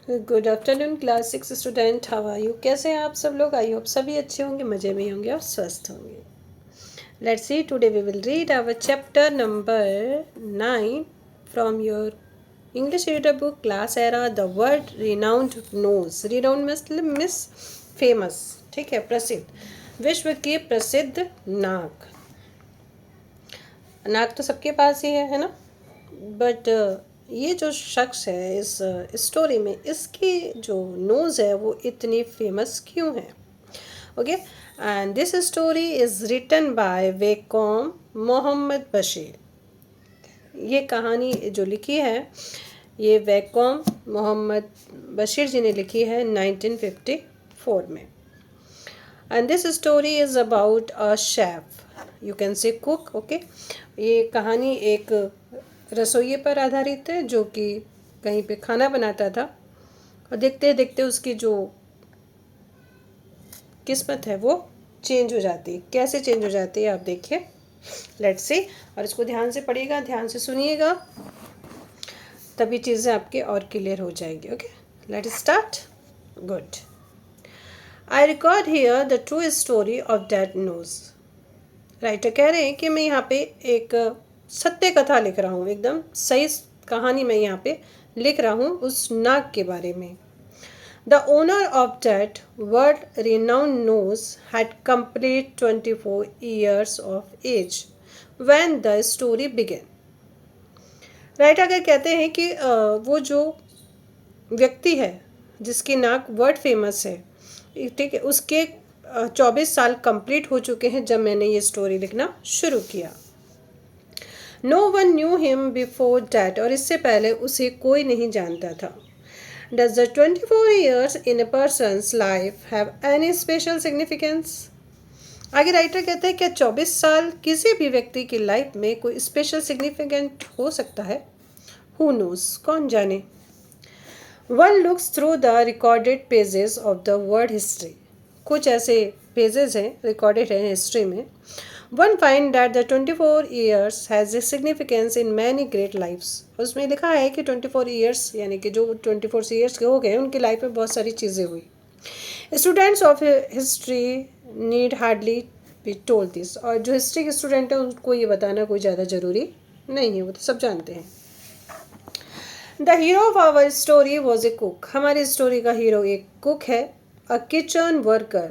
Good afternoon class 6 student, how are you? कैसे हैं आप सब लोग? आई होप सभी अच्छे होंगे, मज़े में होंगे और स्वस्थ होंगे। Let's see, today we will read our chapter number 9 from your English reader book class era, the word renowned nose. Renowned मतलब मिस फेमस, ठीक है, प्रसिद्ध, विश्व के प्रसिद्ध नाक। नाक तो सबके पास ही है ना? बट ये जो शख्स है इस स्टोरी में, इसकी जो नोज़ है वो इतनी फेमस क्यों है? Okay, and this story is written by Vaikom Muhammad Basheer. ये कहानी जो लिखी है ये वैकोम मोहम्मद बशीर जी ने लिखी है 1954 में। And this story is about a chef, you can say cook. Okay, ये कहानी एक रसोइये पर आधारित है जो कि कहीं पे खाना बनाता था और देखते देखते उसकी जो किस्मत है वो चेंज हो जाती है। कैसे चेंज हो जाती है आप देखिए, लेट्स सी। और इसको ध्यान से पढ़िएगा, ध्यान से सुनिएगा, तभी चीज़ें आपके और क्लियर हो जाएगी। Okay, let's start. Good. I record here the true story of that nose. Writer कह रहे हैं कि मैं यहाँ पे एक सत्य कथा लिख रहा हूँ, एकदम सही कहानी मैं यहाँ पे लिख रहा हूँ उस नाग के बारे में। The owner of that world renowned nose had complete 24 years of age when the story began. Writer अगर कहते हैं कि वो जो व्यक्ति है जिसकी नाक वर्ल्ड फेमस है, ठीक है, उसके 24 साल कंप्लीट हो चुके हैं जब मैंने ये स्टोरी लिखना शुरू किया। No one knew him before that, और इससे पहले उसे कोई नहीं जानता था। Does the 24 years in a person's life have any special significance? आगे राइटर कहते हैं क्या 24 साल किसी भी व्यक्ति की लाइफ में कोई स्पेशल सिग्निफिकेंट हो सकता है? हु नोज, कौन जाने। One looks through the recorded pages of the world history, कुछ ऐसे पेजेस हैं रिकॉर्डेड हैं हिस्ट्री में। One find that the 24 years has a significance in many great lifes. उसमें लिखा है कि 24 ईयर्स यानी कि जो 24 ईयर्स के हो गए उनकी लाइफ में बहुत सारी चीज़ें हुई। Students of history need hardly be told this, और जो हिस्ट्री के स्टूडेंट हैं उनको ये बताना कोई ज़्यादा ज़रूरी नहीं है, वो तो सब जानते हैं। The hero of our story was a cook. हमारी स्टोरी का हीरो एक कुक है। A kitchen worker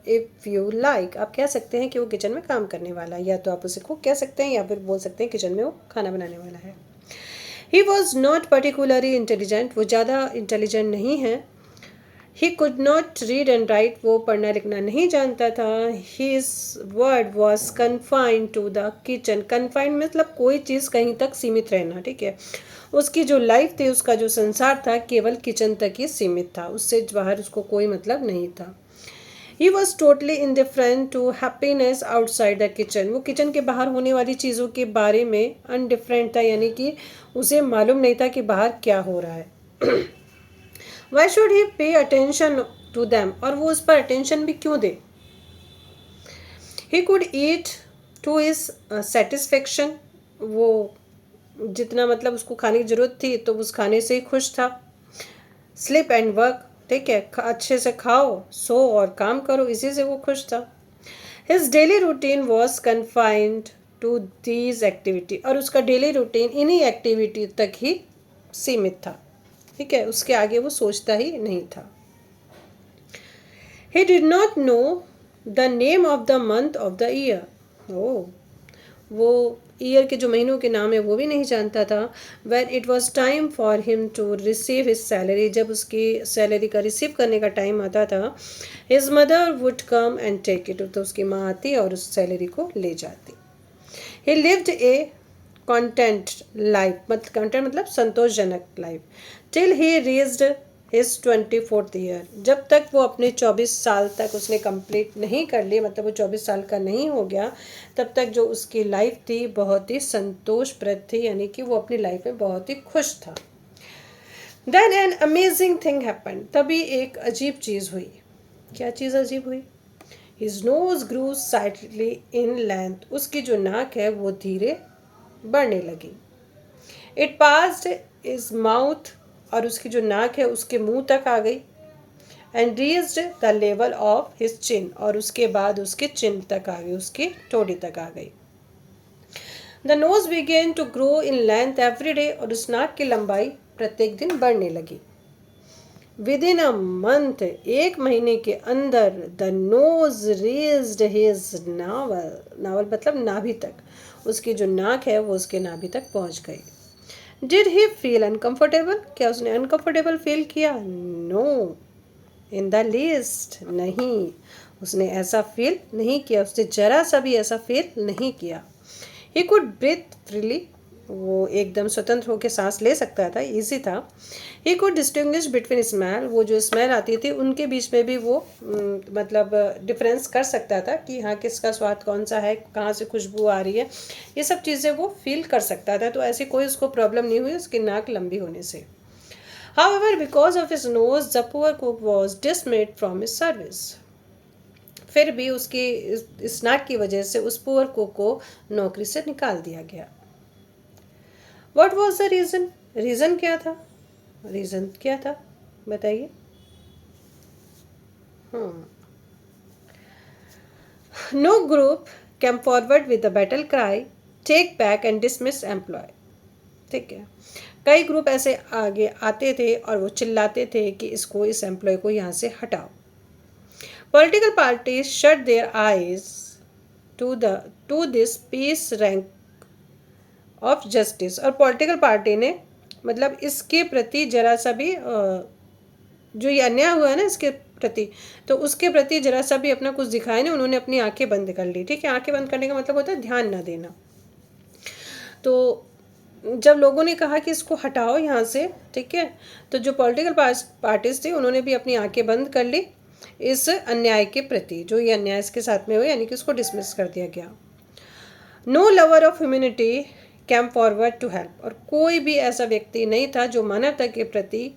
if you like, आप कह सकते हैं कि वो किचन में काम करने वाला है, या तो आप उसे कुक कह सकते हैं या फिर बोल सकते हैं किचन में वो खाना बनाने वाला है। He was not particularly intelligent, वो ज़्यादा इंटेलिजेंट नहीं है। He could not read and write, वो पढ़ना लिखना नहीं जानता था। His word was confined to the kitchen. Confined मतलब कोई चीज़ कहीं तक सीमित रहना, ठीक है। उसकी जो लाइफ थी, उसका जो संसार था, केवल किचन तक ही सीमित था, उससे बाहर उसको कोई मतलब नहीं था। He was totally indifferent to happiness outside the kitchen, वो किचन के बाहर होने वाली चीज़ों के बारे में अनडिफरेंट था, यानी कि उसे मालूम नहीं था कि बाहर क्या हो रहा है। Why should he pay attention to them, और वो उस पर अटेंशन भी क्यों दे। He could eat to his satisfaction, वो जितना मतलब उसको खाने की ज़रूरत थी तो उस खाने से ही खुश था। स्लीप एंड वर्क, ठीक है, अच्छे से खाओ, सो और काम करो, इसी से वो खुश था। His daily routine was confined to these activity, और उसका डेली रूटीन इन्हीं एक्टिविटी तक ही सीमित था, ठीक है, उसके आगे वो सोचता ही नहीं था। He did not know the name of the month of the year, वो ईयर के जो महीनों के नाम है वो भी नहीं जानता था। When it was time for him to receive his salary, जब उसकी सैलरी का रिसीव करने का टाइम आता था, his mother would come and take it, तो उसकी माँ आती और उस सैलरी को ले जाती। ही लिव्ड ए कंटेंट लाइफ, मतलब कंटेंट मतलब संतोषजनक लाइफ, टिल ही रीच्ड हिज 24th ईयर, जब तक वो अपने 24 साल तक उसने कंप्लीट नहीं कर लिए, मतलब वो 24 साल का नहीं हो गया, तब तक जो उसकी लाइफ थी बहुत ही संतोषप्रद थी, यानी कि वो अपनी लाइफ में बहुत ही खुश था। Then an amazing thing happen, तभी एक अजीब चीज़ हुई। क्या चीज़ अजीब हुई? His nose grew sidely in length, उसकी जो नाक है वो धीरे बढ़ने लगी। इट पास्ड हिज माउथ और उसकी जो नाक है उसके मुंह तक आ गई। And reached the level of his chin, और उसके बाद उसके चिन तक आ गई, उसकी ठोड़ी तक आ गई। The nose began to grow in length every day, और उस नाक की लंबाई प्रत्येक दिन बढ़ने लगी। विद इन अ मंथ, एक महीने के अंदर, the nose raised his novel, novel मतलब नाभि तक, उसकी जो नाक है वो उसके नाभि तक पहुंच गई। डिड ही फील अनकंफर्टेबल, क्या उसने अनकंफर्टेबल फील किया? नो, इन द लीस्ट, नहीं, उसने ऐसा फील नहीं किया, उसने जरा सा भी ऐसा फील नहीं किया। ही कुड ब्रीथ फ्रीली, वो एकदम स्वतंत्र होकर सांस ले सकता था, इजी था। He could distinguish between smell, वो जो स्मेल आती थी उनके बीच में भी वो मतलब डिफरेंस कर सकता था कि हाँ किसका स्वाद कौन सा है, कहाँ से खुशबू आ रही है, ये सब चीज़ें वो फील कर सकता था। तो ऐसी कोई उसको प्रॉब्लम नहीं हुई उसकी नाक लंबी होने से। However, because of his nose, the poor cook was dismissed from his service. फिर भी उसकी इस नाक की वजह से उस पुअर कुक को नौकरी से निकाल दिया गया। What was the reason? Reason क्या था? रीज़न क्या था बताइए। No group came forward with a battle cry, take back and dismiss employee. ठीक है, कई ग्रुप ऐसे आगे आते थे और वो चिल्लाते थे कि इसको, इस एम्प्लॉय को यहाँ से हटाओ। Political parties shut their eyes to this piece rank of justice, और पॉलिटिकल पार्टी ने मतलब इसके प्रति जरा सा भी जो ये अन्याय हुआ है ना इसके प्रति, तो उसके प्रति जरा सा भी अपना कुछ दिखाया नहीं, उन्होंने अपनी आंखें बंद कर ली। ठीक है, आंखें बंद करने का मतलब होता है ध्यान ना देना। तो जब लोगों ने कहा कि इसको हटाओ यहाँ से, ठीक है, तो जो पॉलिटिकल पार्टीज थी उन्होंने भी अपनी आंखें बंद कर ली इस अन्याय के प्रति, जो ये अन्याय इसके साथ में हुआ, यानी कि उसको डिसमिस कर दिया गया। No lover of humanity came forward to help, और कोई भी ऐसा व्यक्ति नहीं था जो मानवता के प्रति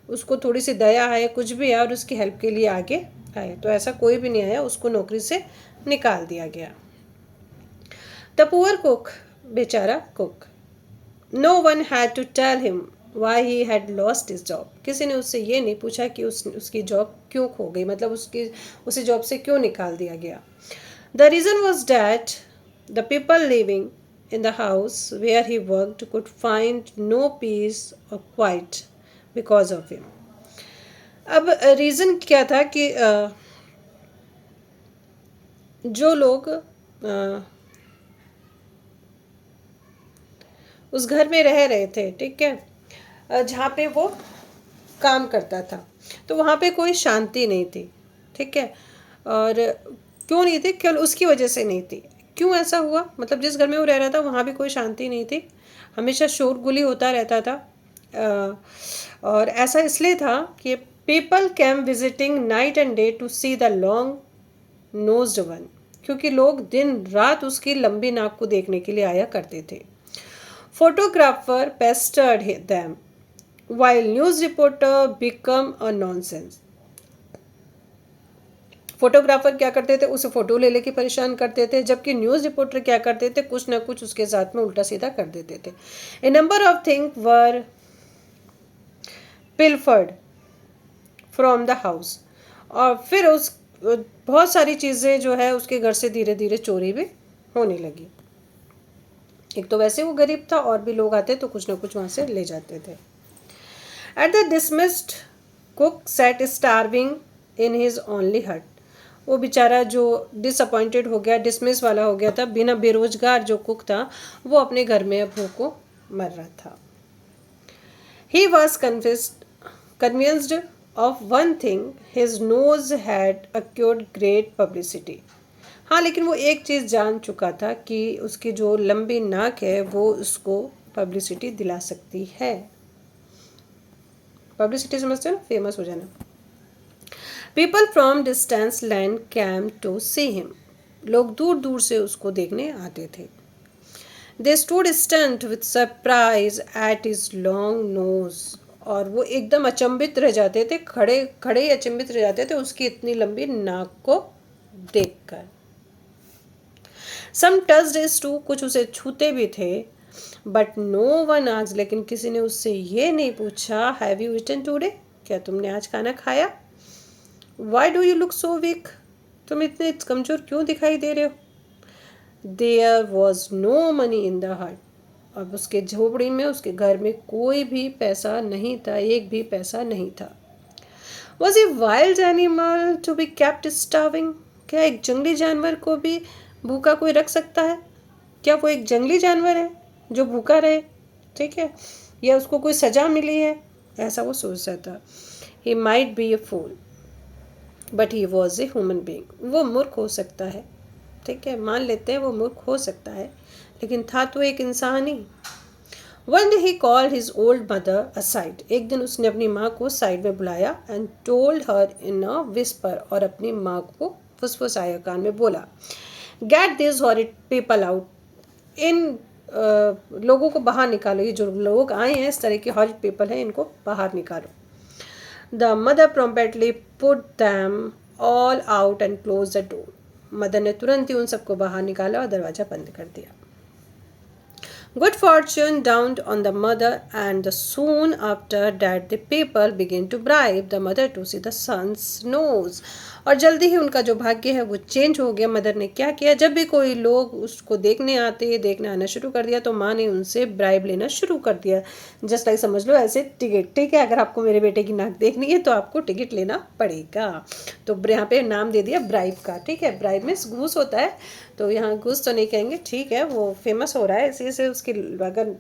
उसको थोड़ी सी दया है, कुछ भी है, और उसकी हेल्प के लिए आगे आए। तो ऐसा कोई भी नहीं आया, उसको नौकरी से निकाल दिया गया। द पुअर कुक, बेचारा cook, no one had to tell him why he had lost his job, किसी ने उससे ये नहीं पूछा कि उसकी जॉब क्यों खो गई, मतलब उसी जॉब से क्यों निकाल दिया गया। The reason was that the people living in the house where he worked could find no peace or quiet because of him. अब रीज़न क्या था कि जो लोग उस घर में रह रहे थे, ठीक है, जहाँ पे वो काम करता था, तो वहाँ पे कोई शांति नहीं थी। ठीक है, और क्यों नहीं थी? केवल उसकी वजह से नहीं थी। क्यों ऐसा हुआ? मतलब जिस घर में वो रह रहा था वहाँ भी कोई शांति नहीं थी, हमेशा शोरगुली होता रहता था। और ऐसा इसलिए था कि people came visiting night and day to see the long nosed one, क्योंकि लोग दिन रात उसकी लंबी नाक को देखने के लिए आया करते थे। Photographer पेस्टर्ड them while news reporter become a nonsense. Photographer क्या करते थे? उसे फोटो ले लेके परेशान करते थे, जबकि न्यूज़ रिपोर्टर क्या करते थे? कुछ ना कुछ उसके साथ में उल्टा सीधा कर देते थे। A number of things were pilfered from the house, और फिर उस बहुत सारी चीज़ें जो है उसके घर से धीरे धीरे चोरी भी होने लगी। एक तो वैसे वो गरीब था, और भी लोग आते तो कुछ ना कुछ वहाँ से ले जाते थे। At the dismissed cook set starving in his only हट, वो बेचारा जो डिसअपॉइंटेड हो गया, डिसमिस वाला हो गया था, बिना बेरोजगार जो कुक था वो अपने घर में भूखों मर रहा था। He was convinced of one thing, his nose had accrued great publicity. हाँ, लेकिन वो एक चीज़ जान चुका था कि उसकी जो लंबी नाक है वो उसको पब्लिसिटी दिला सकती है। पब्लिसिटी समझते हो ना, फेमस हो जाना। People from distance land came to see him, लोग दूर दूर से उसको देखने आते थे। They stood stunt with surprise at his long nose, और वो एकदम अचंभित रह जाते थे, खड़े खड़े ही अचंभित रह जाते थे उसकी इतनी लंबी नाक को देखकर। सम टच्ड हिज टू, कुछ उसे छूते भी थे, बट नो वन आस्क्ड, लेकिन किसी ने उससे ये नहीं पूछा, हैव यू ईटन टुडे, क्या तुमने आज खाना खाया? Why do you look so weak, तुम इतने कमज़ोर क्यों दिखाई दे रहे हो? There was no money in the hut, अब उसके झोपड़ी में, उसके घर में कोई भी पैसा नहीं था, एक भी पैसा नहीं था। Was a wild animal to be kept starving, क्या एक जंगली जानवर को भी भूखा कोई रख सकता है? क्या वो एक जंगली जानवर है जो भूखा रहे? ठीक है, या उसको कोई सजा मिली है, ऐसा वो सोचता था। He might be a fool but he was a human being, वो मूर्ख हो सकता है, ठीक है, मान लेते हैं वो मूर्ख हो सकता है, लेकिन था तो एक इंसान ही। One day he called his old mother aside, एक दिन उसने अपनी माँ को साइड में बुलाया and told her in a whisper, और अपनी माँ को फुसफुसाया, कान में बोला, get this horrid people out, इन लोगों को बाहर निकालो, ये जो लोग आए हैं इस तरह के हॉरिड पीपल हैं, इनको बाहर निकालो। The mother promptly put them all out and close the door, mother ने तुरंत ही उन सबको बाहर निकाला और दरवाज़ा बंद कर दिया। Good fortune dawned on the mother, and soon after that the people began to bribe the mother to see the son's nose. और जल्दी ही उनका जो भाग्य है वो चेंज हो गया। मदर ने क्या किया, जब भी कोई लोग उसको देखने आना शुरू कर दिया तो माँ ने उनसे ब्राइब लेना शुरू कर दिया। जस्ट लाइक समझ लो ऐसे टिकट, ठीक है, अगर आपको मेरे बेटे की नाक देखनी है तो आपको टिकट लेना पड़ेगा। तो यहाँ पे नाम दे दिया ब्राइब का, ठीक है, ब्राइब में घूस होता है, तो यहाँ घूस तो नहीं कहेंगे, ठीक है, वो फेमस हो रहा है इसी से, उसकी अगर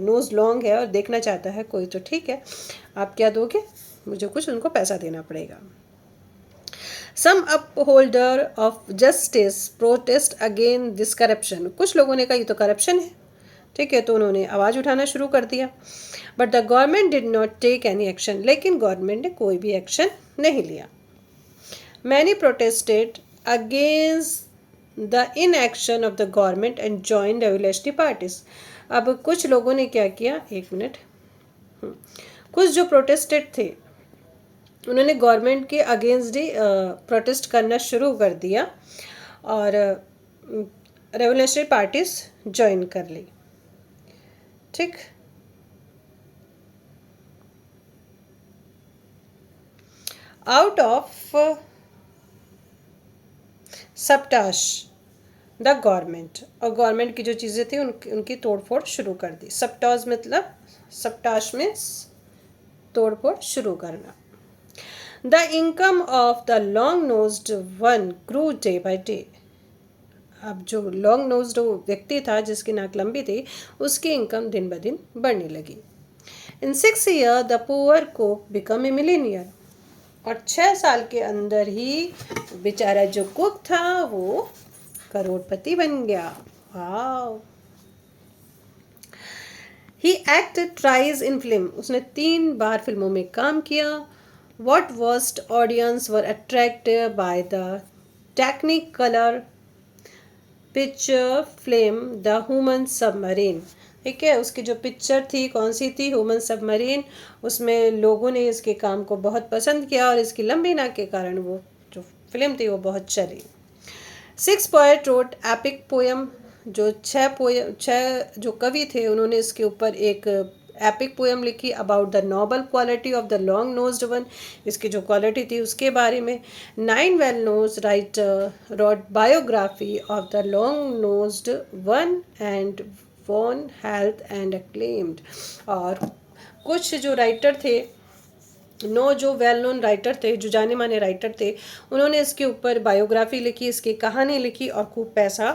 नोज़ लॉन्ग है और देखना चाहता है कोई तो ठीक है, आप क्या दोगे, मुझे कुछ उनको पैसा देना पड़ेगा। Some upholder of justice protest again this corruption, कुछ लोगों ने कहा ये तो करप्शन है, ठीक है, तो उन्होंने आवाज़ उठाना शुरू कर दिया। But the government did not take any action, लेकिन गवर्नमेंट ने कोई भी एक्शन नहीं लिया। Many protested against the inaction of the government and join revolutionary parties, अब कुछ लोगों ने क्या किया, एक मिनट, कुछ जो प्रोटेस्टेड थे उन्होंने गवर्नमेंट के अगेंस्ट ही प्रोटेस्ट करना शुरू कर दिया और रेवोल्यूशनरी पार्टीज ज्वाइन कर ली, ठीक। आउट ऑफ सबटाश द गवर्नमेंट, और गवर्नमेंट की जो चीज़ें थी उनकी तोड़फोड़ शुरू कर दी। सबटाश मतलब सबटाश में तोड़फोड़ शुरू करना। The income of the long nosed one grew day by day, अब जो लॉन्ग नोज्ड व्यक्ति था जिसकी नाक लंबी थी उसकी इनकम दिन ब दिन बढ़ने लगी। इन 6 years द पुअर को बिकम ए मिलीनियर, और 6 साल के अंदर ही बेचारा जो कुक था वो करोड़पति बन गया। वाह। He acted tries in film, उसने 3 बार फिल्मों में काम किया। What worst audience were attracted by the Technicolor picture film the human submarine, ठीक है, उसकी जो पिक्चर थी कौन सी थी, ह्यूमन सबमरीन, उसमें लोगों ने इसके काम को बहुत पसंद किया और इसकी लंबी नाक के कारण वो जो फिल्म थी वो बहुत चली। 6 poet रोट एपिक पोएम, जो 6 जो कवि थे उन्होंने इसके ऊपर एक एपिक पोएम लिखी about the noble quality of the long nosed one, इसकी जो क्वालिटी थी उसके बारे में। 9 well known writer wrote biography of the long nosed one and won wealth and acclaimed, और कुछ जो राइटर थे, जो वेल नोन राइटर थे, जो जाने माने राइटर थे, उन्होंने इसके ऊपर बायोग्राफी लिखी, इसकी कहानी लिखी और खूब पैसा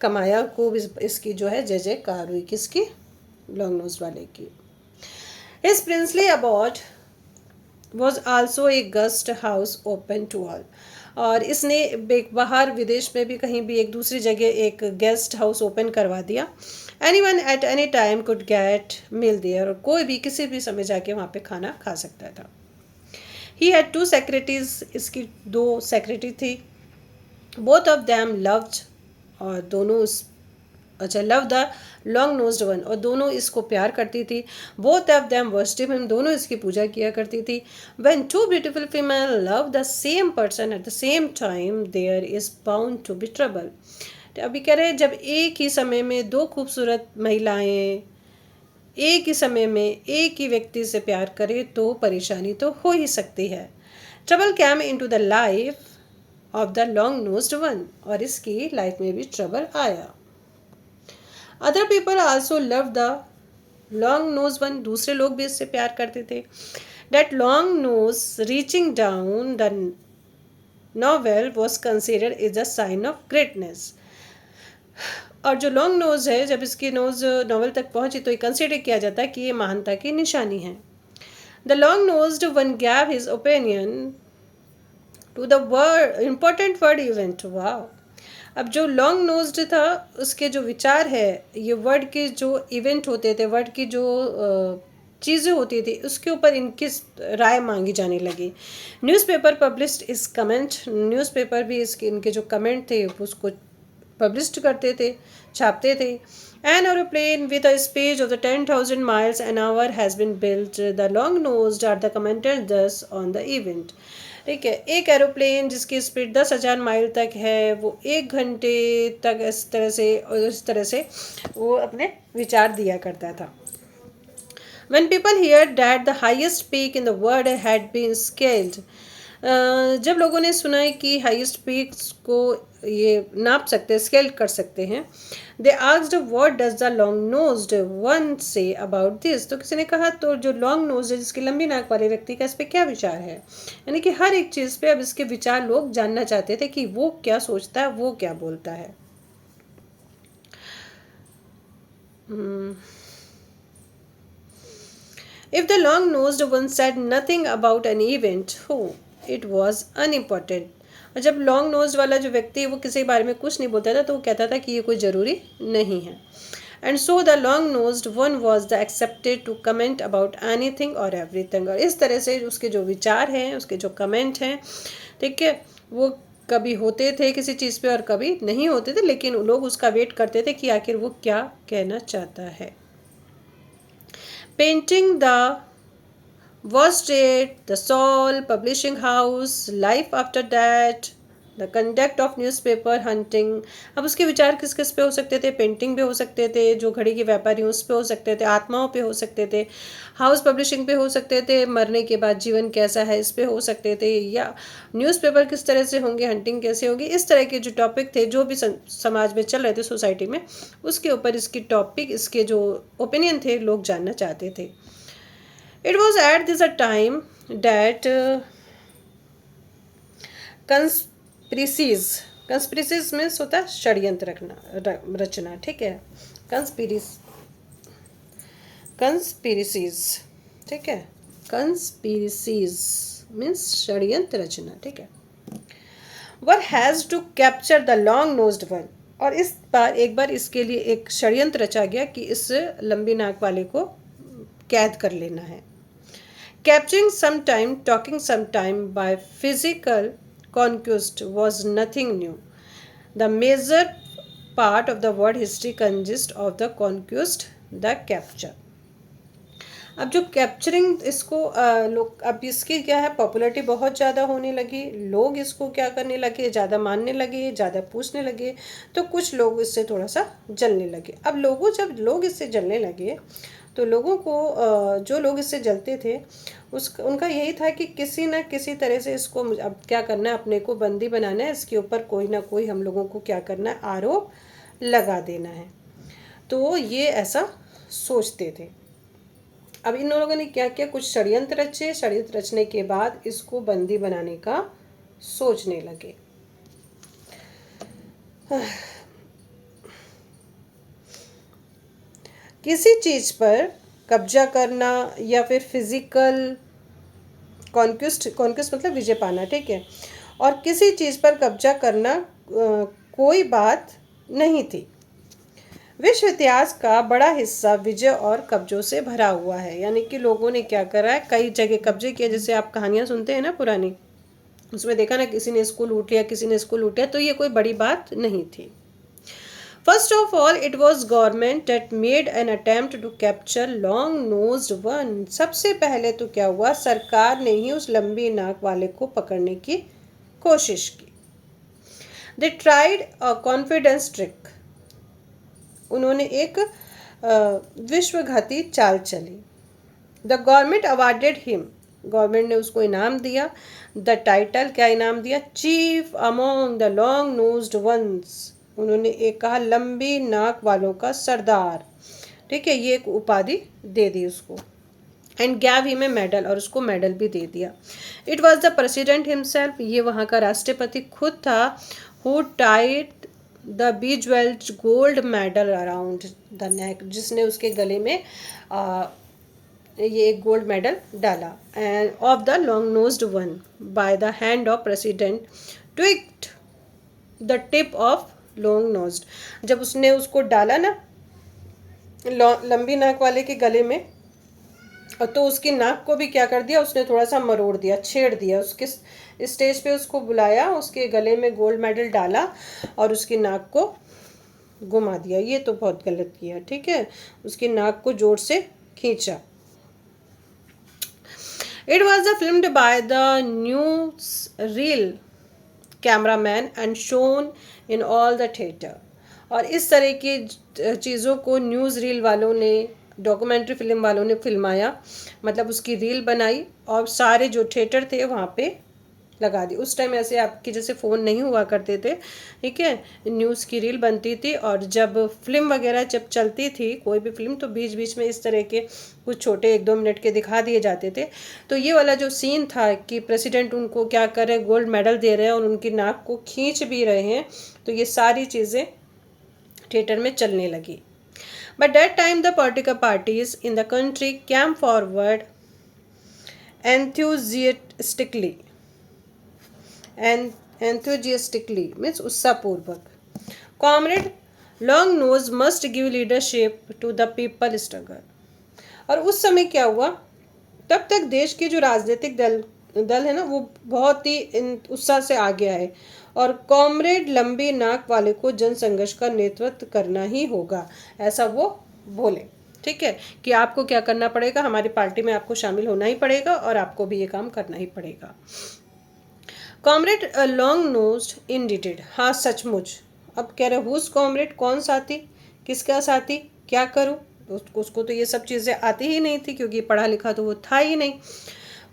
कमाया, खूब इसकी जो है जय जयकार हुई, किसकी, लॉन्ग नोज वाले की। His princely abode was also a guest house open to all, और इसने बाहर विदेश में भी कहीं भी एक दूसरी जगह एक गेस्ट हाउस ओपन करवा दिया। Anyone at any time could get meal there, और कोई भी किसी भी समय जाके वहाँ पे खाना खा सकता था। ही हैड 2 सेक्रेटरीज, इसकी 2 सेक्रेटरी थी। बोथ ऑफ दैम लव्ड, और दोनों love the long nosed one, और दोनों इसको प्यार करती थी। Both of them worship him, दोनों इसकी पूजा किया करती थी। When 2 beautiful female love the same person at the same time there is bound to be trouble, अभी कह रहे हैं जब एक ही समय में 2 खूबसूरत महिलाएं एक ही समय में एक ही व्यक्ति से प्यार करे तो परेशानी तो हो ही सकती है। Trouble came into the life of the long nosed one, और इसकी लाइफ में भी ट्रबल आया। Other people also love the long nose one, दूसरे लोग भी इससे प्यार करते थे। That long nose reaching down the navel was considered is a sign of greatness, और जो लॉन्ग नोज है, जब इसकी नोज नॉवल तक पहुंची तो ये कंसिडर किया जाता है कि ये महानता की निशानी है। The long nosed one gave his opinion to the world important world event. वाह, अब जो लॉन्ग नोज्ड था उसके जो विचार है, ये वर्ड के जो इवेंट होते थे, वर्ड की जो चीज़ें होती थी, उसके ऊपर इनकी राय मांगी जाने लगी। न्यूज़पेपर पब्लिश्ड इस कमेंट, न्यूज़पेपर भी इसके इनके जो कमेंट थे उसको पब्लिश करते थे, छापते थे। An aeroplane with a speed of the 10,000 miles an hour has been built. The long-nosed are the commented thus on the event. ठीक है, एक एरोप्लेन जिसकी स्पीड 10,000 माइल तक है, वो 1 घंटे तक इस तरह से वो अपने विचार दिया करता था। When people heard that the highest peak in the world had been scaled, जब लोगों ने सुना है कि हाईएस्ट पीक्स को ये नाप सकते हैं, स्केल कर सकते हैं, they asked what does the long nosed one say about this, तो किसी ने कहा तो जो लॉन्ग नोज है, जिसकी लंबी नाक वाले व्यक्ति का इस पर क्या विचार है। यानी कि हर एक चीज़ पे अब इसके विचार लोग जानना चाहते थे कि वो क्या सोचता है, वो क्या बोलता है। If the long-nosed one said nothing about an event, it was unimportant. और जब लॉन्ग नोज वाला जो व्यक्ति है वो किसी बारे में कुछ नहीं बोलता था तो वो कहता था कि ये कोई ज़रूरी नहीं है। And so the long nosed one was the accepted to comment about anything और एवरीथिंग, और इस तरह से उसके जो विचार हैं, उसके जो कमेंट हैं, ठीक है, वो कभी होते थे किसी चीज़ पे और कभी नहीं होते थे, लेकिन लोग उसका वेट करते थे कि आखिर वो क्या कहना चाहता है। Painting the Worsted, the Saul Publishing House, Life After That, The Conduct of Newspaper Hunting। अब उसके विचार किस किस पे हो सकते थे? पेंटिंग पे हो सकते थे, जो घड़ी के व्यापारी उस पे हो सकते थे, आत्माओं पे हो सकते थे, हाउस पब्लिशिंग पे हो सकते थे, मरने के बाद जीवन कैसा है इस पे हो सकते थे, या न्यूज़पेपर किस तरह से होंगे, हंटिंग कैसे होगी, इस तरह के जो टॉपिक थे, जो भी समाज में चल रहे थे, सोसाइटी में, उसके ऊपर इसकी टॉपिक, इसके जो ओपिनियन थे, लोग जानना चाहते थे। It was at this a time that conspiracies में होता है षड्यंत्र रचना, ठीक है, conspiracies, ठीक है, conspiracies means षड्यंत्र रचना, ठीक है। One has to capture the long-nosed one, और इस बार एक बार इसके लिए एक षड्यंत्र रचा गया कि इस लंबी नाक वाले को कैद कर लेना है। Capturing sometime, talking sometime by physical conquest was nothing new. The major part of the world history consists of the conquest, the capture. अब जो कैप्चरिंग इसको लोग, अब इसकी क्या है, पॉपुलैरिटी बहुत ज़्यादा होने लगी, लोग इसको क्या करने लगे, ज़्यादा मानने लगे, ज़्यादा पूछने लगे, तो कुछ लोग इससे थोड़ा सा जलने लगे। अब जब लोग इससे जलने लगे तो लोगों को, जो लोग इससे जलते थे, उनका यही था कि किसी न किसी तरह से इसको अब क्या करना है, अपने को बंदी बनाना है, इसके ऊपर कोई ना कोई हम लोगों को क्या करना है, आरोप लगा देना है। तो ये ऐसा सोचते थे। अब इन लोगों ने क्या किया, कुछ षड्यंत्र रचे, षड्यंत्र रचने के बाद इसको बंदी बनाने का सोचने लगे। किसी चीज़ पर कब्जा करना या फिर फिजिकल कॉन्क्वेस्ट मतलब विजय पाना, ठीक है, और किसी चीज़ पर कब्जा करना कोई बात नहीं थी। विश्व इतिहास का बड़ा हिस्सा विजय और कब्जों से भरा हुआ है, यानी कि लोगों ने क्या करा है, कई जगह कब्जे किए। जैसे आप कहानियाँ सुनते हैं ना पुरानी, उसमें देखा ना, किसी ने स्कूल लूट लिया, किसी ने स्कूल लूट लिया, तो ये कोई बड़ी बात नहीं थी। First of all, it was government that made an attempt to capture long-nosed one. सबसे पहले तो क्या हुआ, सरकार ने ही उस लंबी नाक वाले को पकड़ने की कोशिश की। They tried a confidence trick. उन्होंने एक विश्वघाती चाल चली। The government awarded him, government ने उसको इनाम दिया। द टाइटल, क्या इनाम दिया? Chief among the long nosed ones, उन्होंने एक कहा लंबी नाक वालों का सरदार, ठीक है, ये एक उपाधि दे दी उसको। And gave him a medal, और उसको मेडल भी दे दिया। It was the president himself, ये वहाँ का राष्ट्रपति खुद था। Who tied the bejewelled gold medal around the neck, जिसने उसके गले में ये एक गोल्ड मेडल डाला। End of the long nosed one by the hand of president tweaked the tip of long nosed, जब उसने उसको डाला ना लंबी नाक वाले के गले में, तो उसकी नाक को भी क्या कर दिया उसने, थोड़ा सा मरोड़ दिया, छेड़ दिया। उसके स्टेज पे उसको बुलाया, उसके गले में गोल्ड मेडल डाला और उसकी नाक को घुमा दिया। ये तो बहुत गलत किया, ठीक है, उसकी नाक को जोर से खींचा। It was filmed by the newsreel cameraman and shown in all the theater. और इस तरह की चीज़ों को न्यूज़ रील वालों ने, डॉक्यूमेंट्री फिल्म वालों ने फिल्माया, मतलब उसकी रील बनाई और सारे जो थिएटर थे वहाँ पे लगा दी। उस टाइम ऐसे आपकी जैसे फ़ोन नहीं हुआ करते थे, ठीक है, न्यूज़ की रील बनती थी। और जब फिल्म वगैरह जब चलती थी कोई भी फिल्म, तो बीच बीच में इस तरह के कुछ छोटे 1-2 मिनट के दिखा दिए जाते थे। तो ये वाला जो सीन था कि प्रेसिडेंट उनको क्या कर रहे हैं, गोल्ड मेडल दे रहे हैं और उनकी नाक को खींच भी रहे हैं, तो ये सारी चीज़ें थिएटर में चलने लगी। But that time the political parties in the country came forward enthusiastically means उत्साहपूर्वक। Comrade long nose must give leadership to the people struggle. और उस समय क्या हुआ, तब तक देश के जो राजनीतिक दल है ना, वो बहुत ही उत्साह से आगे आए और कॉमरेड लंबी नाक वाले को जन संघर्ष का नेतृत्व करना ही होगा, ऐसा वो बोले, ठीक है, कि आपको क्या करना पड़ेगा, हमारी पार्टी में आपको शामिल होना ही पड़ेगा और आपको भी ये काम करना ही पड़ेगा। कॉमरेड लॉन्ग नोज्ड इंडिटेड, हाँ सचमुच। अब कह रहे हुज कॉमरेड, कौन साथी, किसका साथी, क्या करूँ, उसको तो ये सब चीज़ें आती ही नहीं थी क्योंकि पढ़ा लिखा तो वो था ही नहीं।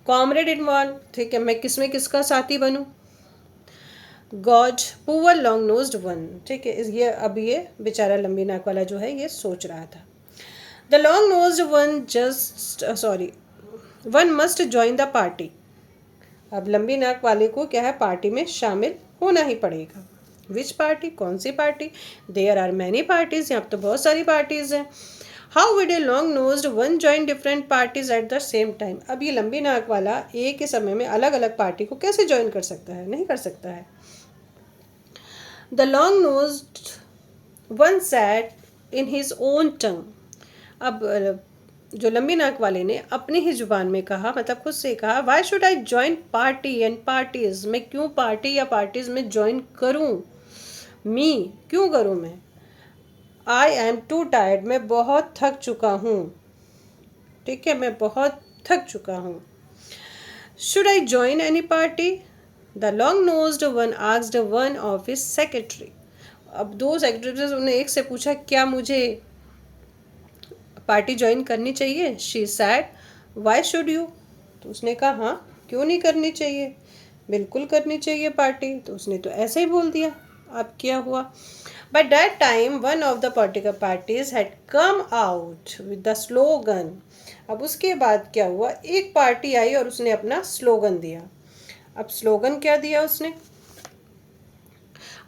कॉमरेड इन्वॉल्व, ठीक है, मैं किसमें किसका साथी बनूँ। God poor long nosed one, ठीक है, ये अब ये बेचारा लंबी नाक वाला जो है ये सोच रहा था। The long nosed one must join the party. अब लंबी नाक वाले को क्या है, पार्टी में शामिल होना ही पड़ेगा। विच पार्टी, कौन सी party, there are many parties, यहाँ तो बहुत सारी पार्टीज हैं। How would a long nosed one join different parties at the same time. अब ये लंबी नाक वाला एक ही समय में अलग अलग पार्टी को कैसे ज्वाइन कर सकता है, नहीं कर सकता है। The long nosed one said in his own tongue. अब जो लंबी नाक वाले ने अपनी ही जुबान में कहा, मतलब खुद से कहा, why should I join party and parties, मैं क्यों पार्टी या पार्टीज में ज्वाइन करूं, क्यों करूं मैं। आई एम टू टायर्ड, मैं बहुत थक चुका हूँ, ठीक है, मैं बहुत थक चुका हूँ। Should I join any party, the long nosed one asked one of his secretary. अब 2 सेक्रेटरी से उन्हें एक से पूछा, क्या मुझे पार्टी ज्वाइन करनी चाहिए। She said, why should you, तो उसने कहा हाँ क्यों नहीं करनी चाहिए, बिल्कुल करनी चाहिए पार्टी। तो उसने तो ऐसे ही बोल दिया। अब क्या हुआ, but that time one of the political parties had come out with the slogan. अब उसके बाद क्या हुआ, एक पार्टी आई और उसने अपना स्लोगन दिया। अब स्लोगन क्या दिया उसने,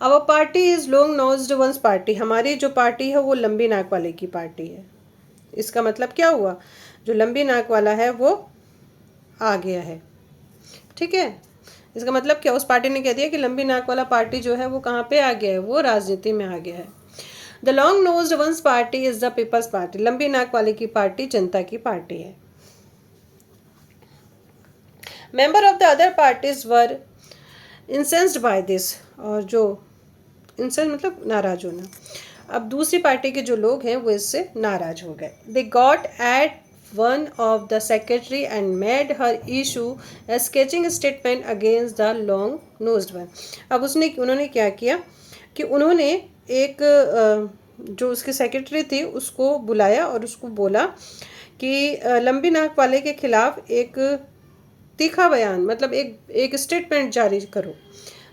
अब party is long nosed ones party, हमारी जो पार्टी है वो लंबी नाक वाले की पार्टी है। इसका मतलब क्या हुआ, जो लंबी नाक वाला है वो आ गया है, ठीक है। इसका मतलब क्या, उस पार्टी ने कह दिया कि लंबी नाक वाला पार्टी जो है वो कहाँ पे आ गया है, वो राजनीति में आ गया है। The long nosed ones party is the people's party, लंबी नाक वाले की पार्टी जनता की पार्टी है। Member of the other parties were incensed by this, और जो इंसेंस मतलब नाराज होना। अब दूसरी पार्टी के जो लोग हैं वो इससे नाराज हो गए। They got at one of the secretary and made her issue a scathing statement against the long nosed one. अब उन्होंने क्या किया कि उन्होंने एक जो उसकी सेक्रेटरी थी उसको बुलाया और उसको बोला कि लंबी नाक वाले के खिलाफ एक तीखा बयान, मतलब एक स्टेटमेंट जारी करो।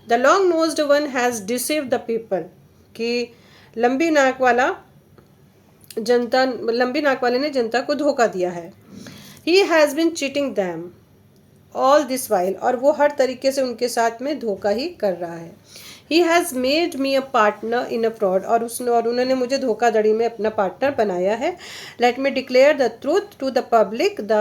The long nosed one has deceived the people, कि लंबी नाक वाला लंबी नाक वाले ने जनता को धोखा दिया है। He has been cheating them all this while, और वो हर तरीके से उनके साथ में धोखा ही कर रहा है। He has made me a partner in a fraud, और उन्होंने मुझे धोखाधड़ी में अपना पार्टनर बनाया है। Let me declare the truth to the public, the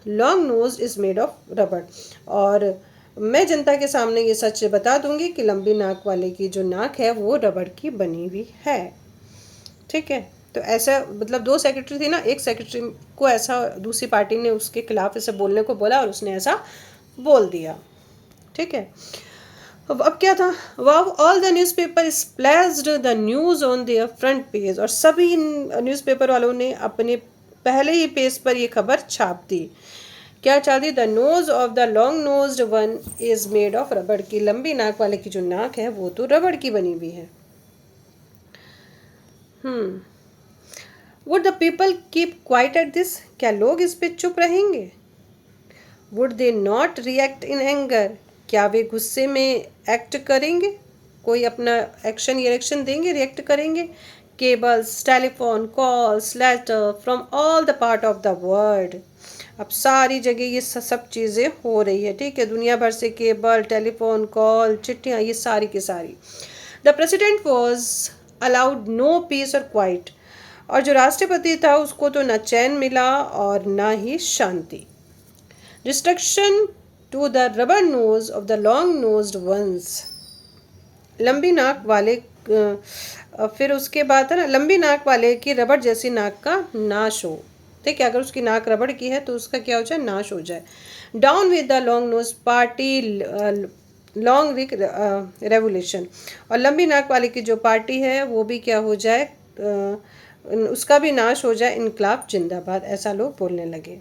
long nose is made of rubber, और मैं जनता के सामने ये सच बता दूंगी कि लंबी नाक वाले की जो नाक है वो रबड़ की बनी हुई है। ठीक है, तो ऐसा मतलब दो सेक्रेटरी थी ना, एक सेक्रेटरी को ऐसा दूसरी पार्टी ने उसके खिलाफ ऐसे बोलने को बोला और उसने ऐसा बोल दिया। ठीक है, अब क्या था, wow all the newspaper splashed the news on their front page, और सभी न्यूज़पेपर वालों ने अपने पहले ही पेज पर ये खबर छाप दी। क्या छाप दी? The nose of the long nosed one is made of rubber, की लंबी नाक वाले की जो नाक है वो तो रबड़ की बनी हुई है। Would the people keep quiet at this, क्या लोग इस पे चुप रहेंगे? Would they not react in anger, क्या वे गुस्से में एक्ट करेंगे, कोई अपना एक्शन या रिएक्शन देंगे, रिएक्ट करेंगे? Cables, telephone calls, letter from all the part of the world, अब सारी जगह ये सब चीज़ें हो रही है। ठीक है, दुनिया भर से केबल, टेलीफोन कॉल, चिट्ठियाँ, ये सारी की सारी। The president was allowed no peace और क्वाइट, और जो राष्ट्रपति था उसको तो न चैन मिला और ना ही शांति। Destruction to the rubber nose of the long nosed ones, लंबी नाक वाले फिर उसके बाद है ना, लंबी नाक वाले की रबड़ जैसी नाक का नाश हो। ठीक है, अगर उसकी नाक रबड़ की है तो उसका क्या हो जाए, नाश हो जाए। Down with the long knows party long Rick revolution, और लंबी नाक वाले की जो पार्टी है वो भी क्या हो जाए, उसका भी नाश हो जाए, इनकलाब जिंदाबाद, ऐसा लोग बोलने लगे।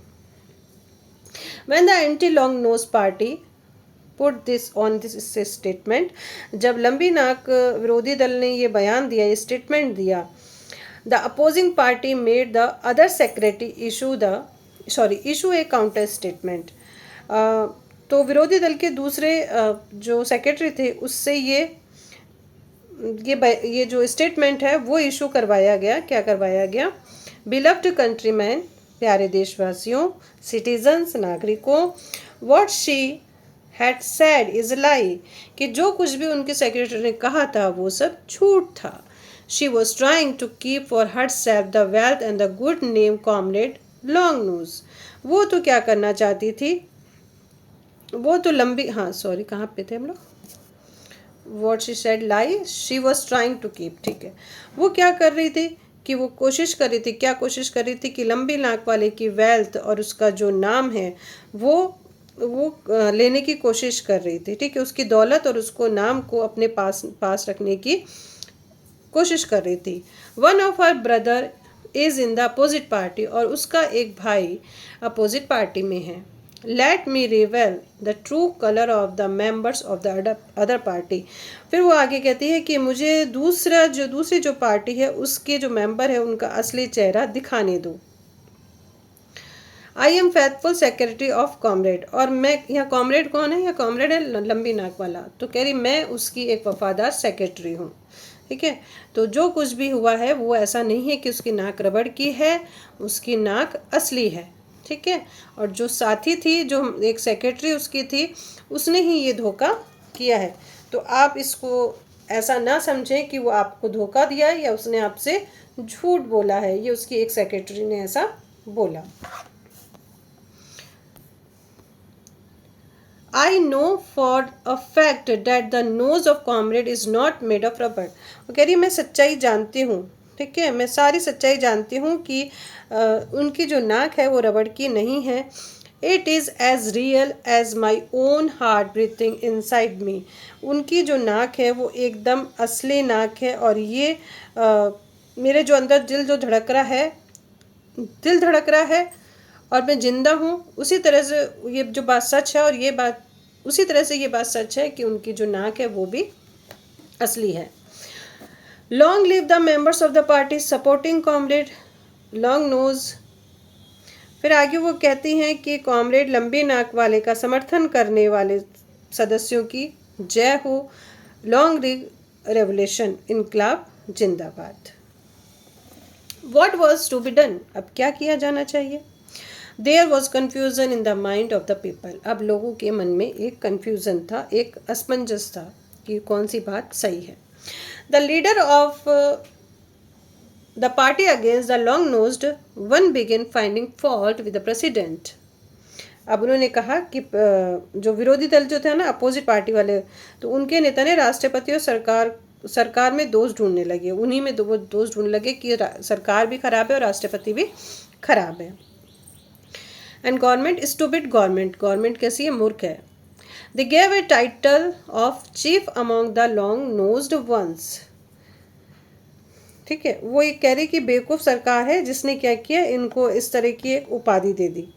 When the anti-long nose party put this on this statement, जब लंबी नाक विरोधी दल ने ये बयान दिया, ये स्टेटमेंट दिया, the opposing party made the other secretary issue a counter statement, तो विरोधी दल के दूसरे जो सेक्रेटरी थे उससे ये जो स्टेटमेंट है वो इशू करवाया गया। क्या करवाया गया? बिलव्ड कंट्रीमैन, प्यारे देशवासियों, सिटीजन्स, नागरिकों, what she had said is लाई, कि जो कुछ भी उनके सेक्रेटरी ने कहा था वो सब झूठ था। She was trying to keep for herself the wealth and the good name comrade long nose, वो तो क्या करना चाहती थी, वो तो लंबी, हाँ सॉरी कहाँ पे थे हम लोग, what she said lie, she was trying to keep. ठीक है, वो क्या कर रही थी कि वो कोशिश कर रही थी, क्या कोशिश कर रही थी, कि लंबी नाक वाले की वेल्थ और उसका जो नाम है वो लेने की कोशिश कर रही थी। ठीक है, उसकी दौलत और उसको नाम को अपने पास रखने की कोशिश कर रही थी। One of her brother is in the opposite party, और उसका एक भाई अपोजिट पार्टी में है। Let me रिवेल the true colour of the members of the other party, फिर वो आगे कहती है कि मुझे दूसरी जो पार्टी है उसके जो मेंबर है उनका असली चेहरा दिखाने दो। I am faithful secretary of comrade, और मैं, यहाँ कॉमरेड कौन है, यहाँ कॉमरेड है लंबी नाक वाला, तो कह रही मैं उसकी एक वफादार सेक्रेटरी हूँ। ठीक है, तो जो कुछ भी हुआ है वो ऐसा नहीं है कि उसकी नाक रबड़ की है, उसकी नाक असली है। ठीक है, और जो साथी थी, जो एक सेक्रेटरी उसकी थी, उसने ही ये धोखा किया है। तो आप इसको ऐसा ना समझें कि वो आपको धोखा दिया है या उसने आपसे झूठ बोला है, ये उसकी एक सेक्रेटरी ने ऐसा बोला। I know for a fact that the nose of comrade is not made of rubber, वो कह रही मैं सच्चाई जानती हूँ। ठीक है, मैं सारी सच्चाई जानती हूँ कि उनकी जो नाक है वो रबड़ की नहीं है। It is as real as my own heart breathing inside me, उनकी जो नाक है वो एकदम असली नाक है, और ये मेरे जो अंदर दिल धड़क रहा है और मैं जिंदा हूँ, उसी तरह से ये जो बात सच है, और ये बात उसी तरह से ये बात सच है कि उनकी जो नाक है वो भी असली है। Long live the members of the party supporting comrade long knows. फिर आगे वो कहती हैं कि कॉमरेड लंबी नाक वाले का समर्थन करने वाले सदस्यों की जय हो। लॉन्ग रेवोल्यूशन इनकलाब जिंदाबाद। What was to be done, अब क्या किया जाना चाहिए। There was confusion in the mind of the people, अब लोगों के मन में एक कन्फ्यूजन था, एक असमंजस था कि कौन सी बात सही है। The leader of the party against the long nosed one begin finding fault with the president. अब उन्होंने कहा कि जो विरोधी दल जो थे ना, अपोजिट पार्टी वाले, तो उनके नेता ने राष्ट्रपति और सरकार में दोष ढूंढने लगे, उन्हीं में वो दोष ढूंढने लगे कि सरकार भी खराब है और राष्ट्रपति भी खराब है। एंड गवर्नमेंट स्टूपिड, गवर्नमेंट कैसी है, मूर्ख है। They gave a title of chief among the long nosed ones. ठीक है, वो ये कह रही कि बेवकूफ़ सरकार है जिसने क्या किया, इनको इस तरह की एक उपाधि दे दी।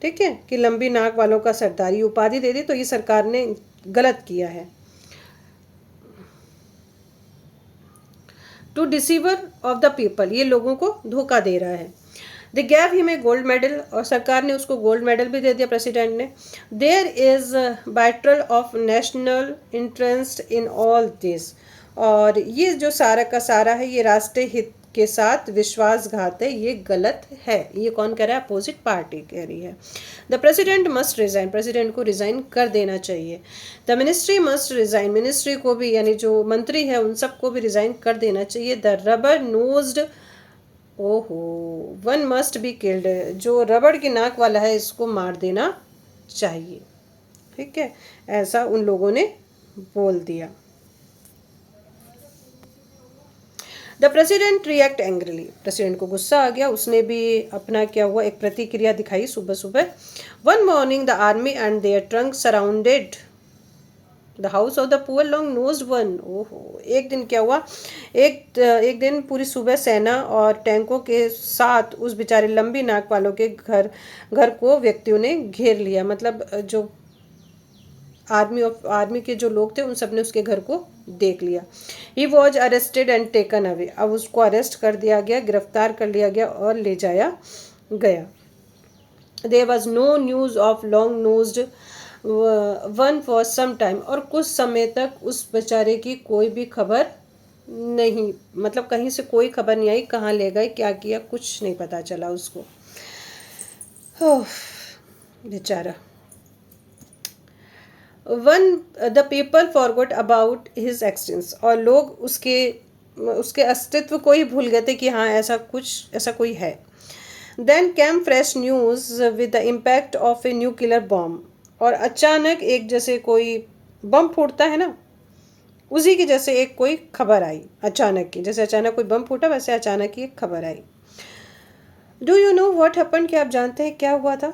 ठीक है, कि लंबी नाक वालों का सरदारी उपाधि दे दी, तो ये सरकार ने गलत किया है। To deceive of the people, ये लोगों को धोखा दे रहा है। They gave him a gold medal, और सरकार ने उसको गोल्ड मेडल भी दे दिया प्रेसिडेंट ने। There is battle of national interest in all this, और ये जो सारा का सारा है ये राष्ट्रीय हित के साथ विश्वासघात है, ये गलत है। ये कौन कह रहा है, अपोजिट पार्टी कह रही है। The president must resign, president को रिजाइन कर देना चाहिए। The ministry must resign, ministry को भी, यानी जो मंत्री है उन सबको भी रिजाइन कर देना चाहिए। द रबर नोज्ड, ओहो, वन मस्ट बी किल्ड, जो रबड़ की नाक वाला है इसको मार देना चाहिए। ठीक है, ऐसा उन लोगों ने बोल दिया। The president react angrily, president को गुस्सा आ गया, उसने भी अपना क्या हुआ, एक प्रतिक्रिया दिखाई सुबह सुबह। One morning the army and their trunk surrounded the house of the poor long nosed one. ओहो, एक दिन क्या हुआ, एक दिन पूरी सुबह सेना और टैंकों के साथ उस बेचारे लंबी नाक वालों के घर को व्यक्तियों ने घेर लिया। मतलब जो आर्मी के जो लोग थे उन सब ने उसके घर को देख लिया। He was arrested and taken away, अब उसको अरेस्ट कर दिया गया, गिरफ्तार कर लिया गया और ले जाया गया। There was no news of long nosed one for some time, और कुछ समय तक उस बेचारे की कोई भी खबर नहीं, मतलब कहीं से कोई खबर नहीं आई, कहाँ ले गए, क्या किया, कुछ नहीं पता चला उसको। बेचारा। One the people forgot about his expanse, और लोग उसके अस्तित्व को ही भूल गए थे कि हाँ ऐसा कोई है। Then came fresh news with the impact of a nuclear bomb, और अचानक एक जैसे कोई बम फूटता है ना, उसी की जैसे एक कोई खबर आई अचानक की, जैसे अचानक कोई बम फूटा वैसे अचानक की एक खबर आई। Do you know what happened, क्या आप जानते हैं क्या हुआ था।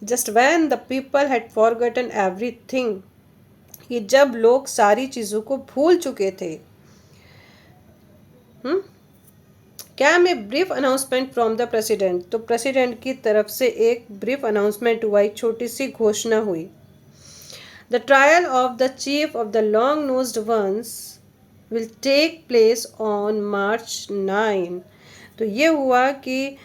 Just when the people had forgotten everything, कि जब लोग सारी चीज़ों को भूल चुके थे। क्या में brief announcement from the president, तो प्रेसिडेंट की तरफ से एक ब्रीफ अनाउंसमेंट हुआ, एक छोटी सी घोषणा हुई। The trial of the chief of the long nosed ones will take place on March 9। तो ये हुआ कि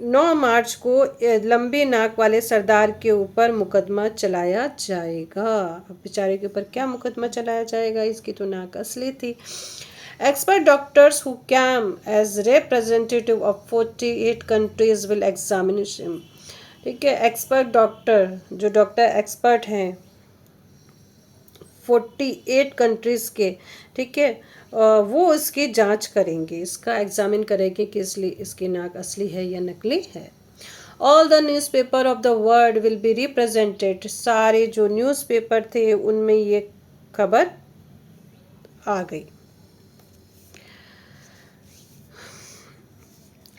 9 मार्च को लंबी नाक वाले सरदार के ऊपर मुकदमा चलाया जाएगा। अब बेचारे के ऊपर क्या मुकदमा चलाया जाएगा, इसकी तो नाक असली थी। Expert doctors who came as representative of 48 countries will examination. ठीक है, एक्सपर्ट डॉक्टर, जो डॉक्टर एक्सपर्ट हैं 48 कंट्रीज़ के, ठीक है, वो इसकी जांच करेंगे, इसका एग्जामिन करेंगे कि इसकी नाक असली है या नकली है। All the newspaper of the world will be represented, सारे जो न्यूज़पेपर थे उनमें ये खबर आ गई।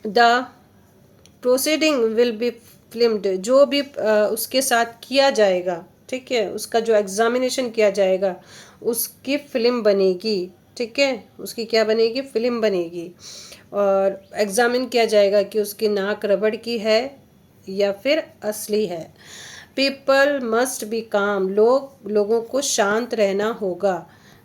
The proceeding will be filmed, जो भी उसके साथ किया जाएगा, ठीक है, उसका जो एग्जामिनेशन किया जाएगा उसकी फिल्म बनेगी। ठीक है, उसकी क्या बनेगी, फिल्म बनेगी, और एग्जामिन किया जाएगा कि उसकी नाक रबड़ की है या फिर असली है। पीपल मस्ट बी काम, लोगों को शांत रहना होगा।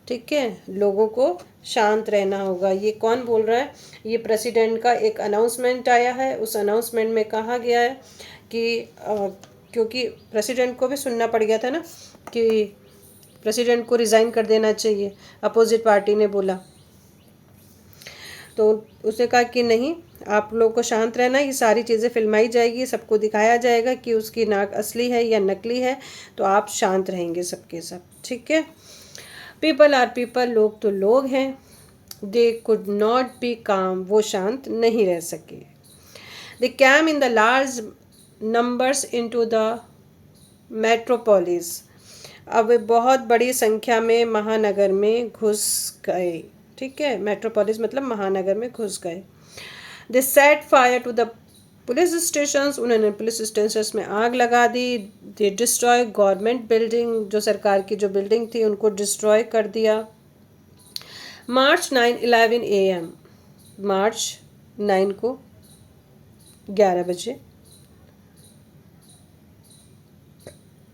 ठीक है, लोगों को शांत रहना होगा। ये कौन बोल रहा है? ये प्रेसिडेंट का एक अनाउंसमेंट आया है। उस अनाउंसमेंट में कहा गया है कि क्योंकि प्रेसिडेंट को भी सुनना पड़ गया था ना कि प्रेसिडेंट को रिज़ाइन कर देना चाहिए, अपोजिट पार्टी ने बोला। तो उसने कहा कि नहीं, आप लोग को शांत रहना, ये सारी चीज़ें फिल्माई जाएगी, सबको दिखाया जाएगा कि उसकी नाक असली है या नकली है, तो आप शांत रहेंगे सबके सब, ठीक है। पीपल आर पीपल, लोग तो लोग हैं। दे कुड नॉट बी काम, वो शांत नहीं रह सके। They came in the large numbers into the metropolis, अब वे बहुत बड़ी संख्या में महानगर में घुस गए, ठीक है। मेट्रोपोलिस मतलब महानगर में घुस गए। They set fire to the police station, उन्होंने पुलिस स्टेशन में आग लगा दी। दे डिस्ट्रॉय गवर्नमेंट बिल्डिंग, जो सरकार की जो बिल्डिंग थी उनको डिस्ट्रॉय कर दिया। मार्च 9:11 AM, मार्च 9 को 11 बजे,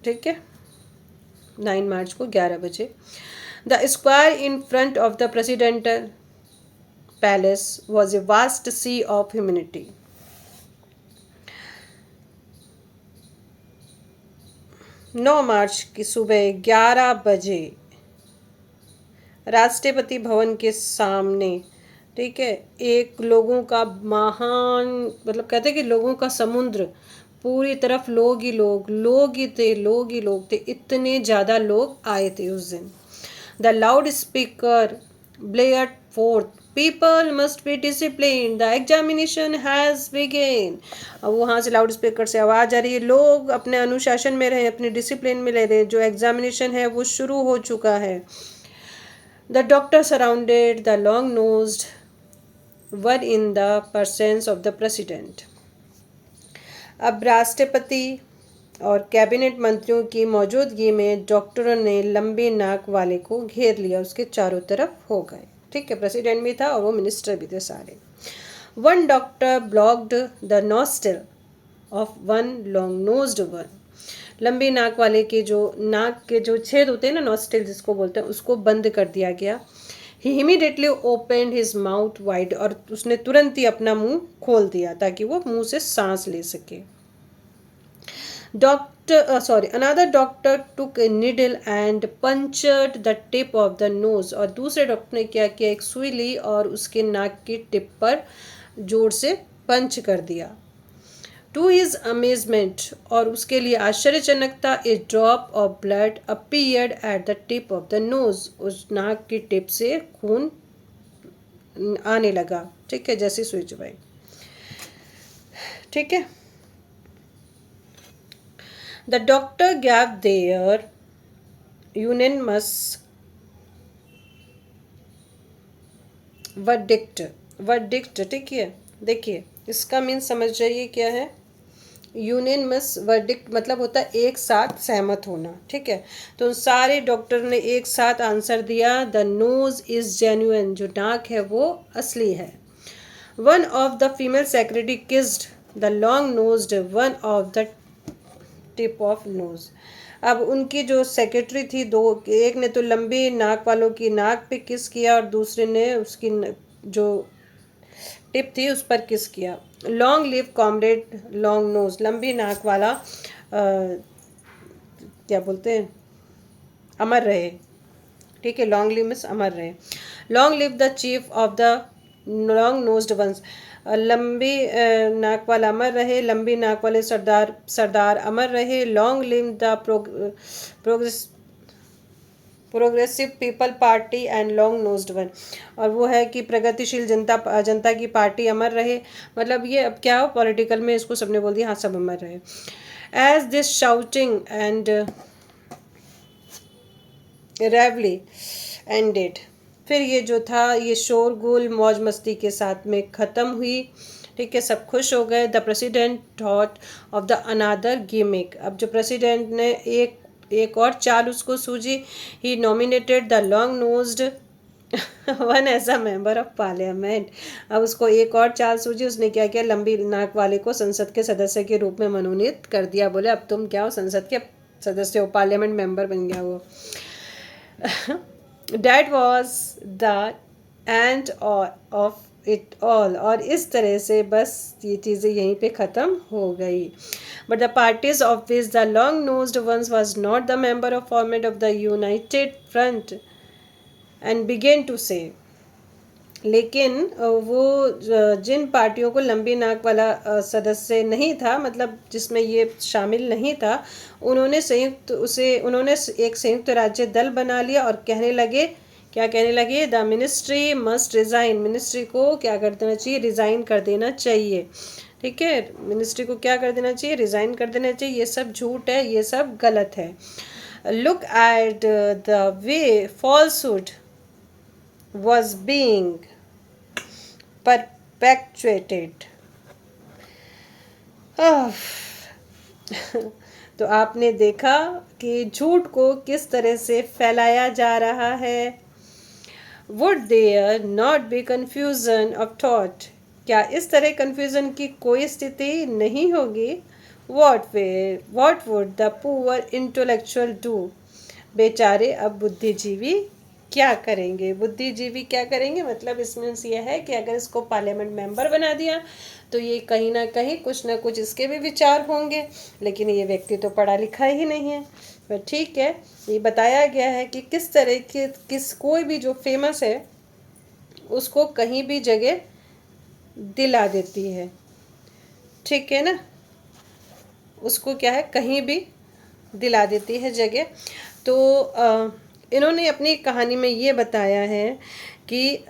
ठीक है, 9 मार्च को 11 बजे। The square in front of the presidential palace was a vast sea of humanity. 9 मार्च की सुबह 11 बजे राष्ट्रपति भवन के सामने, ठीक है, एक लोगों का महान, मतलब कहते हैं कि लोगों का समुद्र, पूरी तरफ लोग ही लोग, लोग ही थे, लोग ही लोग थे, इतने ज़्यादा लोग आए थे उस दिन। The loud speaker blared forth, people must be discipline, the examination has begun. अब वहाँ से लाउड स्पीकर से आवाज़ आ रही है, लोग अपने अनुशासन में रहे, अपने डिसिप्लिन में ले रहे, जो एग्जामिनेशन है वो शुरू हो चुका है। The doctor surrounded the long nosed one in the presence of the president. अब राष्ट्रपति और कैबिनेट मंत्रियों की मौजूदगी में डॉक्टरों ने लंबी नाक वाले को घेर लिया, उसके चारों तरफ हो गए, ठीक है। प्रेसिडेंट भी था और वो मिनिस्टर भी थे सारे। One doctor blocked the nostril of one long nosed one, लंबी नाक वाले के जो नाक के जो छेद होते हैं ना, नॉस्ट्रिल जिसको बोलते हैं, उसको बंद कर दिया गया। He immediately opened his mouth wide, और उसने तुरंत ही अपना मुंह खोल दिया ताकि वो मुंह से सांस ले सके। Another doctor took A needle and punctured the tip of the knows, और दूसरे डॉक्टर ने क्या किया, एक सुई ली और उसके नाक की टिप पर जोर से पंच कर दिया। टू हिज अमेजमेंट, और उसके लिए आश्चर्यजनक था, a drop of blood appeared at the tip of the nose, उस नाक की टिप से खून आने लगा, ठीक है, जैसे सुई चुभाई, ठीक है। The doctor gave their unanimous verdict, ठीक है। देखिए इसका मीन समझ जाइए क्या है। यूनानिमस वर्डिक्ट मतलब होता है एक साथ सहमत होना, ठीक है। तो उन सारे डॉक्टर ने एक साथ आंसर दिया, द नोज इज जेन्युइन, जो नाक है वो असली है। One of the female secretary kissed the long nosed one of the tip of nose. अब उनकी जो सेक्रेटरी थी, दो, एक ने तो लंबी नाक वालों की नाक पे किस किया और दूसरे ने उसकी जो टिप थी उस पर किस किया। Long live comrade long knows, लंबी नाक वाला क्या बोलते हैं, अमर रहे, ठीक है। लॉन्ग लिव मीन्स अमर रहे। Long live the chief of the long nosed ones, लंबी नाक वाला अमर रहे, लंबी नाक वाले सरदार अमर रहे। Long live the progressive people party and long nosed one, और वो है कि प्रगतिशील जनता की पार्टी अमर रहे। मतलब ये अब क्या हो, पॉलिटिकल में इसको सबने बोल दिया, हाँ सब अमर रहे। As this shouting and revelry ended, फिर ये जो था, ये शोरगुल मौज मस्ती के साथ में ख़त्म हुई, ठीक है, सब खुश हो गए। The president thought of the another gimmick, अब जो प्रेसिडेंट ने एक और चाल उसको सूझी। He nominated the long nosed one as a member of parliament, अब उसको एक और चाल सूझी, उसने क्या किया, लंबी नाक वाले को संसद के सदस्य के रूप में मनोनीत कर दिया। बोले अब तुम क्या हो, संसद के सदस्य हो, पार्लियामेंट मेंबर बन गया वो। That was the end of it all. और इस तरह से बस ये चीज़ें यहीं पे ख़त्म हो गई. But the parties of which the long-nosed ones was not the member of format of the United Front and began to say. लेकिन वो जिन पार्टियों को लंबी नाक वाला सदस्य नहीं था, मतलब जिसमें ये शामिल नहीं था, उन्होंने एक संयुक्त राज्य दल बना लिया और कहने लगे, क्या कहने लगे? The ministry must resign. Ministry को क्या कर देना चाहिए? रिज़ाइन कर देना चाहिए. ठीक है, मिनिस्ट्री को क्या कर देना चाहिए? रिज़ाइन कर देना चाहिए. ये सब झूठ है, ये सब गलत है. Look at the way falsehood was being perpetuated. तो आपने देखा कि झूठ को किस तरह से फैलाया जा रहा है. Would there not be confusion of thought? क्या इस तरह कन्फ्यूज़न की कोई स्थिति नहीं होगी? What would the poor intellectual do? बेचारे अब बुद्धिजीवी क्या करेंगे? बुद्धिजीवी क्या करेंगे मतलब इसमें ये है कि अगर इसको पार्लियामेंट मेंबर बना दिया तो ये कहीं ना कहीं कुछ ना कुछ इसके भी विचार होंगे, लेकिन ये व्यक्ति तो पढ़ा लिखा ही नहीं है. पर ठीक है, ये बताया गया है कि किस तरह के कोई भी जो फेमस है उसको कहीं भी जगह दिला देती है. ठीक है ना, उसको क्या है, कहीं भी दिला देती है जगह. तो इन्होंने अपनी कहानी में ये बताया है कि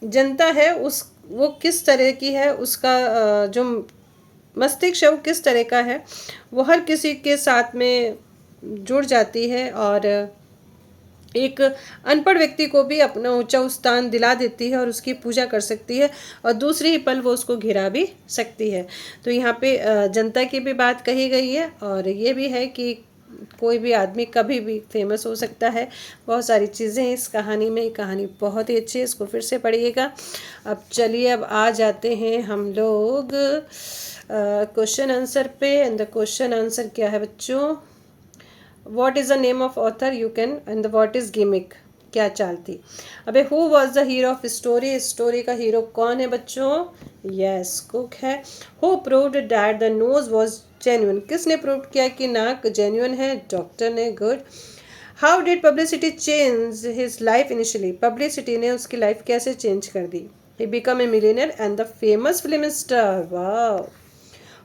जनता है वो किस तरह की है, उसका जो मस्तिष्क है वो किस तरह का है, वो हर किसी के साथ में जुड़ जाती है और एक अनपढ़ व्यक्ति को भी अपना ऊंचा स्थान दिला देती है और उसकी पूजा कर सकती है और दूसरी ही पल वो उसको घिरा भी सकती है. तो यहाँ पे जनता की भी बात कही गई है और ये भी है कि कोई भी आदमी कभी भी फेमस हो सकता है. बहुत सारी चीज़ें हैं इस कहानी में. कहानी बहुत ही अच्छी है, इसको फिर से पढ़िएगा. अब चलिए, अब आ जाते हैं हम लोग क्वेश्चन आंसर पे. एंड द क्वेश्चन आंसर क्या है बच्चों? What is the name of author you can, and what is gimmick, क्या चाल थी. अबे who was the hero of story, story का हीरो कौन है बच्चों? यस, कुक है. Who proved that the nose was genuine, किसने प्रूव किया कि नाक जेन्युइन है? डॉक्टर ने. Good. How did publicity change his life initially, publicity ने उसकी लाइफ कैसे चेंज कर दी? He become a millionaire and the famous film star. वाह.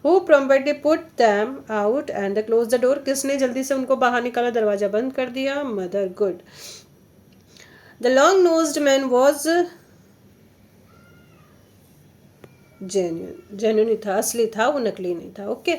Who promptly put them out and close the door, किसने जल्दी से उनको बाहर निकाला, दरवाजा बंद कर दिया? Mother. Good. The long nosed man was genuine ही था, असली था, वो नकली नहीं था. ओके.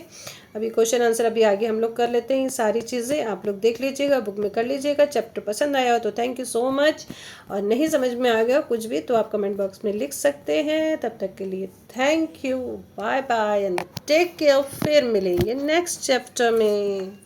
अभी क्वेश्चन आंसर अभी आगे हम लोग कर लेते हैं. सारी चीज़ें आप लोग देख लीजिएगा, बुक में कर लीजिएगा. चैप्टर पसंद आया हो तो थैंक यू सो मच, और नहीं समझ में आ गया कुछ भी तो आप कमेंट बॉक्स में लिख सकते हैं. तब तक के लिए thank you, bye bye and take care. फिर मिलेंगे नेक्स्ट चैप्टर में.